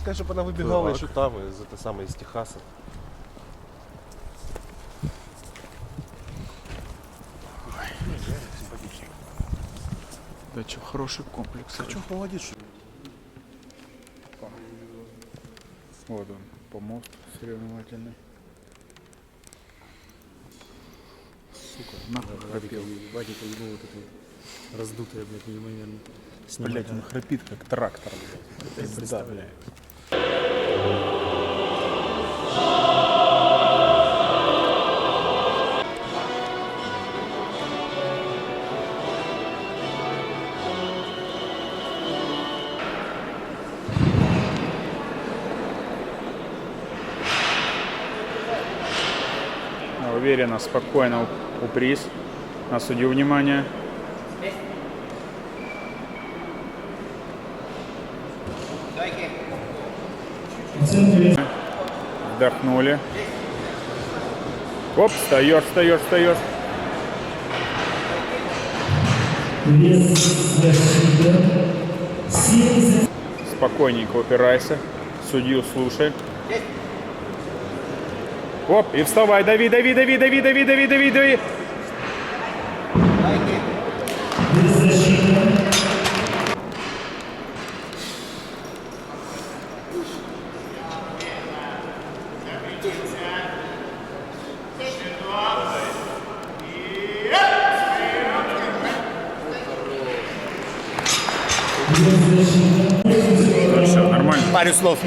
сказать, чтобы она выбегала еще там, из этой самой, из Техаса. Да что, хороший комплекс. А что холодит, что ли? Вот он, помост соревновательный. Сука, нахуй храпел. Вадика ему вот это вот раздутое, блядь, неимоверно. Блять, он храпит как трактор, блядь. Я представляю. Уверенно, спокойно упрись. На судью внимание. Вдохнули. Оп, встаешь, встаешь, встаешь. Спокойненько упирайся. Судью слушай. Оп, и вставай, дави, дави, дави, дави, дави, дави, дави, дави. Все, нормально. Пару слов.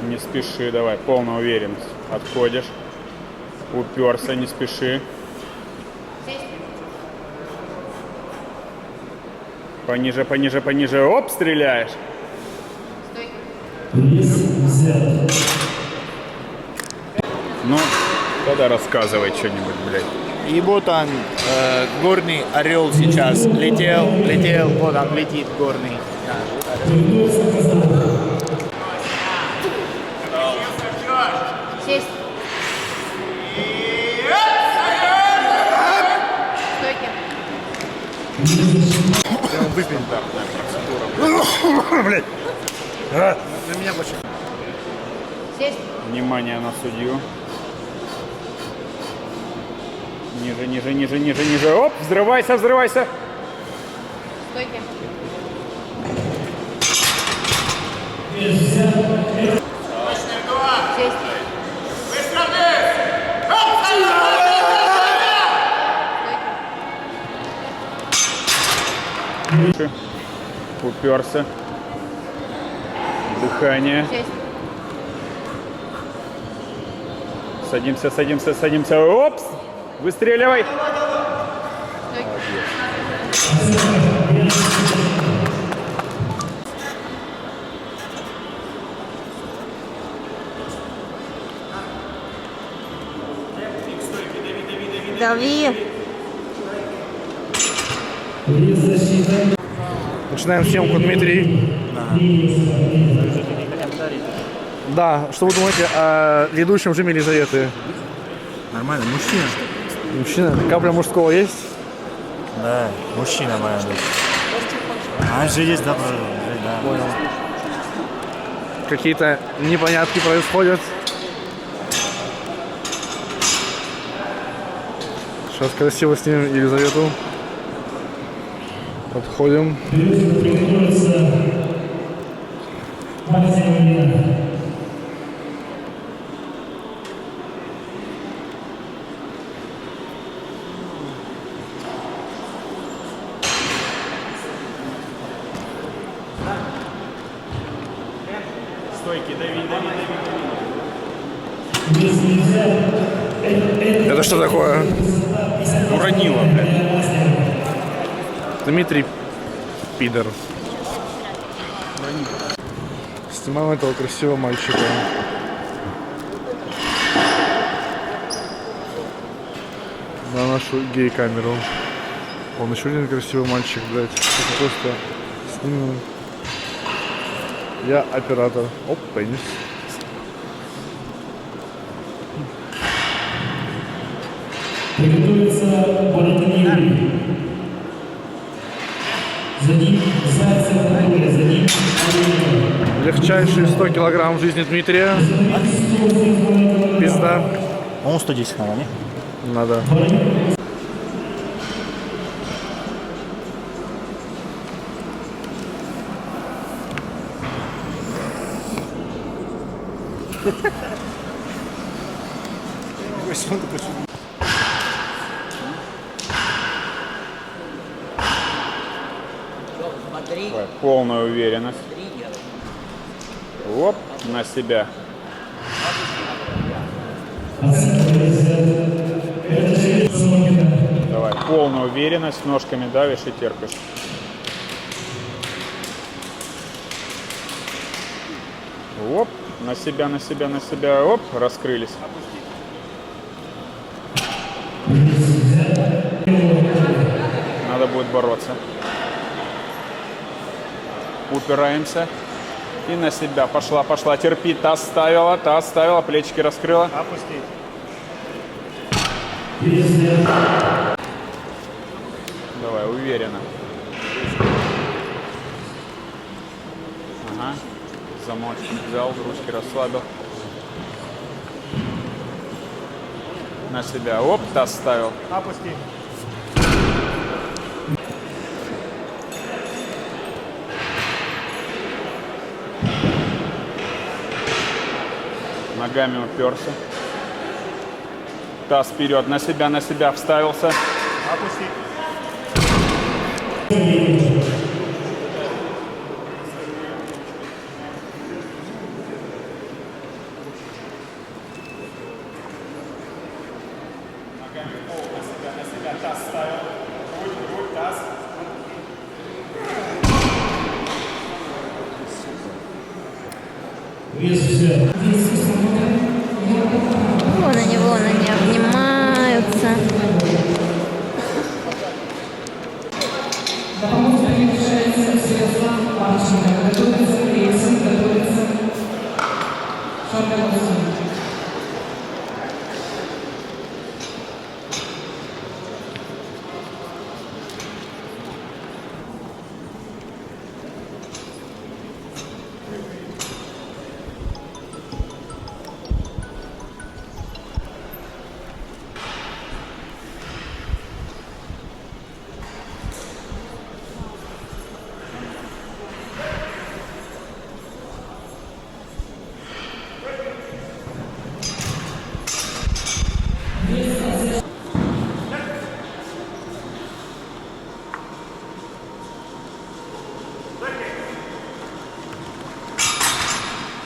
Не спеши, давай, полная уверенность. Отходишь. Уперся, не спеши. Пониже, пониже, пониже. Оп, стреляешь. Ну, тогда рассказывай что-нибудь, блядь. И вот он, горный орел сейчас летел, летел, вот он летит горный. Сесть. Стойки. Блять. На меня больше. Сесть. Внимание на судью. Ниже, ниже, ниже, ниже, ниже. Оп, взрывайся, взрывайся. Стойки. Сесть. Уперся. Дыхание. Сесть. Садимся, садимся, садимся. Опс! Выстреливай. Стойки. Дави. Начинаем съемку, Дмитрий. Да, что вы думаете о ведущем Жиме Елизаветы? Нормально, мужчина. Мужчина, капля мужского есть? Да, мужчина моя дочь. А же есть добро, да. Понял. Какие-то непонятки происходят. Сейчас красиво снимем Елизавету. Подходим. Стойки, дави, дави, дави. Это что такое? Уронила, блядь. Дмитрий Пидор. Снимаем этого красивого мальчика. На нашу гей-камеру. Он еще один красивый мальчик, блядь. Это просто снимем. Я оператор. Оп, пенис. Приготовится Бородин Юрий. За ним Зайцев Андрей, за ним Олег. Легчайшие 100 килограмм в жизни Дмитрия. Пизда. По-моему, 110 надо, не? Надо. Давай, полная уверенность. Оп, на себя. Давай, полная уверенность, ножками давишь и терпишь. Оп, на себя, на себя, на себя, оп, раскрылись. Надо будет бороться. Упираемся. И на себя. Пошла, пошла. Терпи. Таз ставила, плечики раскрыла. Опустить. Давай, уверенно. Ага. Замочек взял, ручки расслабил. На себя. Оп, таз ставил. Опусти. Ногами уперся. Таз вперед, на себя вставился. Опусти. Вон они обнимаются.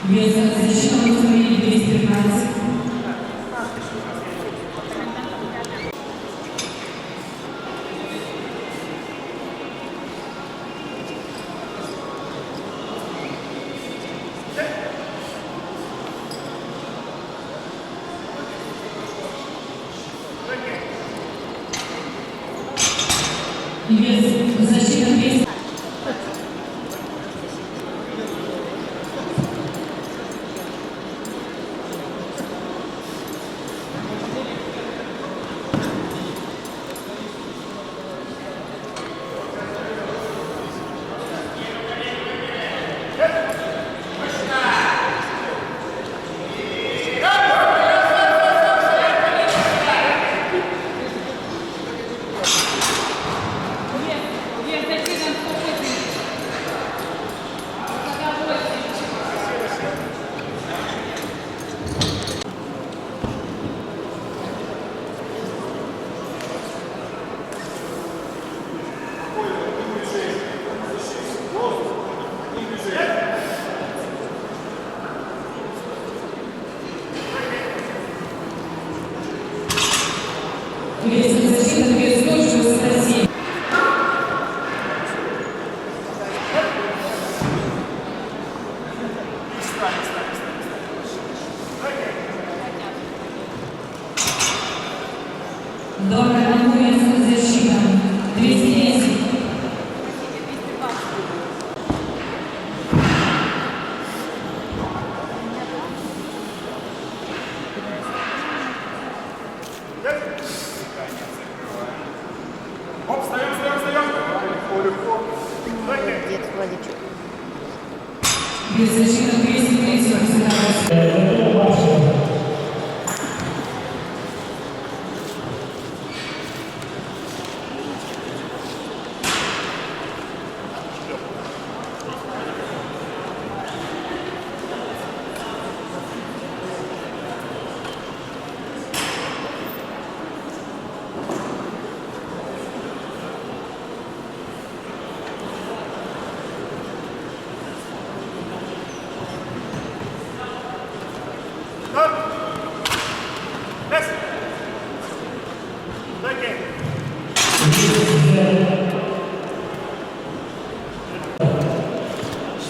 Вес защищенного уровня 215. Вес защиты 200. Вес защиты 267. Добрый конкурентная защита 210.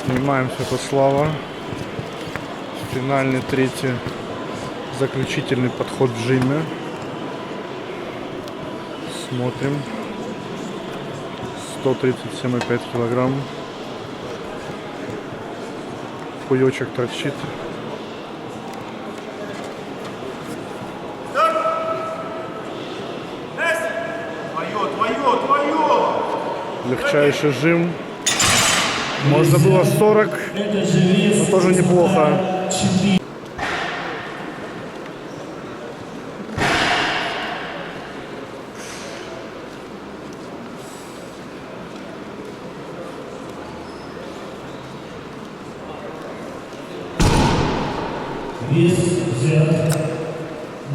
Снимаем Святослава. Финальный третий заключительный подход в жиме. Смотрим. 137,5 килограмм. Хуёчек торчит. Легчайший жим. Можно было 40, но тоже неплохо. Вес взят.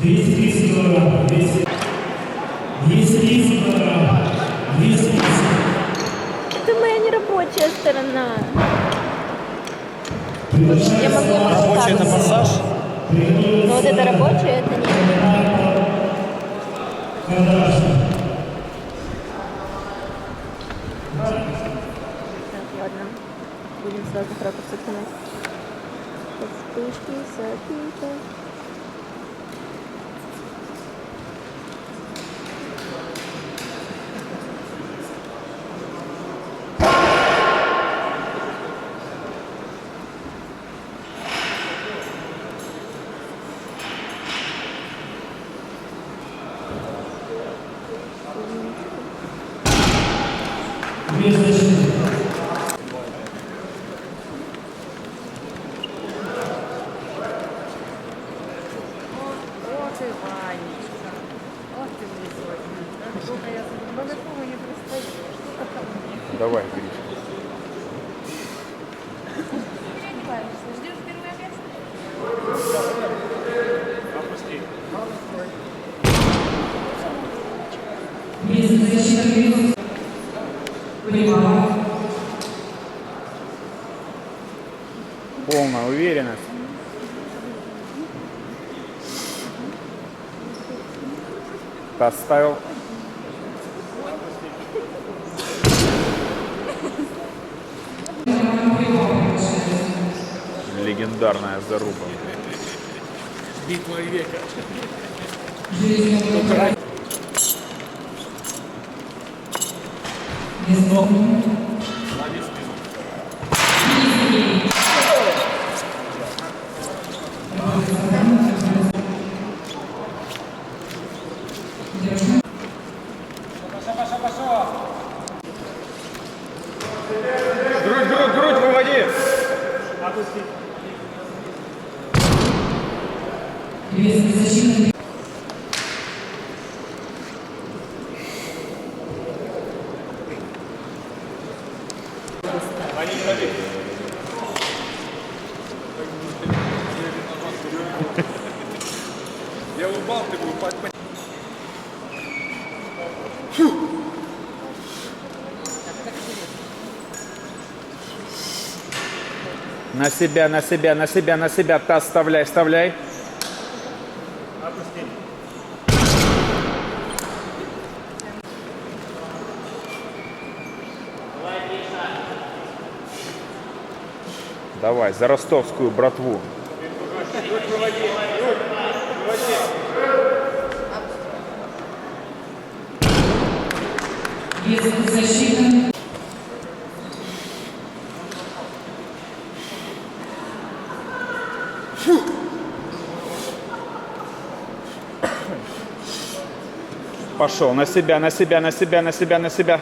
230 килограмм. 230 килограмм. 230. Это моя нерабочая сторона. Я могу рабочая это массаж? Но вот это рабочая, это нет. Так, ладно. Будем сразу ракурсы снимать. Вспышки, запита. От і Ванечка. От ти мені сьогодні. Насколько я далеко не пристаю. Что там мне? Давай, Гриш. Ждешь первый обед? Полная уверенность. Поставил. Легендарная заруба. Битва века. Грудь выводи. Я упал, ты был под... На себя, на себя, на себя, на себя. Таз вставляй, вставляй. Давай, за ростовскую братву. Пошел на себя, на себя, на себя, на себя, на себя.